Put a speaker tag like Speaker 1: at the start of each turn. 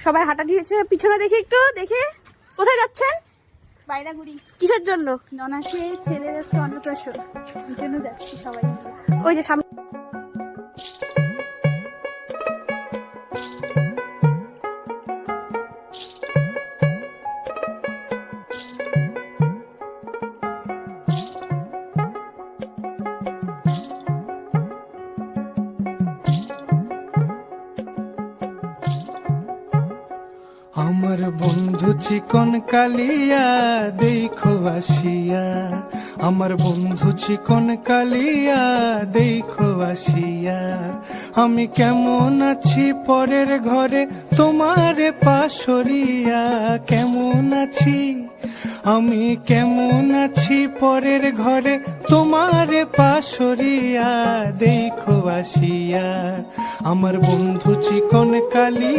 Speaker 1: সবাই হাঁটা দিয়েছে। পিছনে দেখি একটু, দেখে কোথায় যাচ্ছেন?
Speaker 2: বাইরাগুড়ি।
Speaker 1: কিসের জন্য?
Speaker 2: ননাসে ছেলের আজকে অন্নপ্রাশন, এই জন্য যাচ্ছি সবাই মিলে।
Speaker 1: ওই যে সামনে।
Speaker 3: আমার বন্ধু চিকন কালিয়া দেখো আসিয়া, আমার বন্ধু চিকন কালিয়া দেখো আসিয়া, আমি কেমন আছি পরের ঘরে তোমারে পাশরিয়া, কেমন আছি আমি কেমন আছি পরের ঘরে তোমারে পাশরিয়া দেখো আসিয়া, আমার বন্ধু চিকন কালিয়া।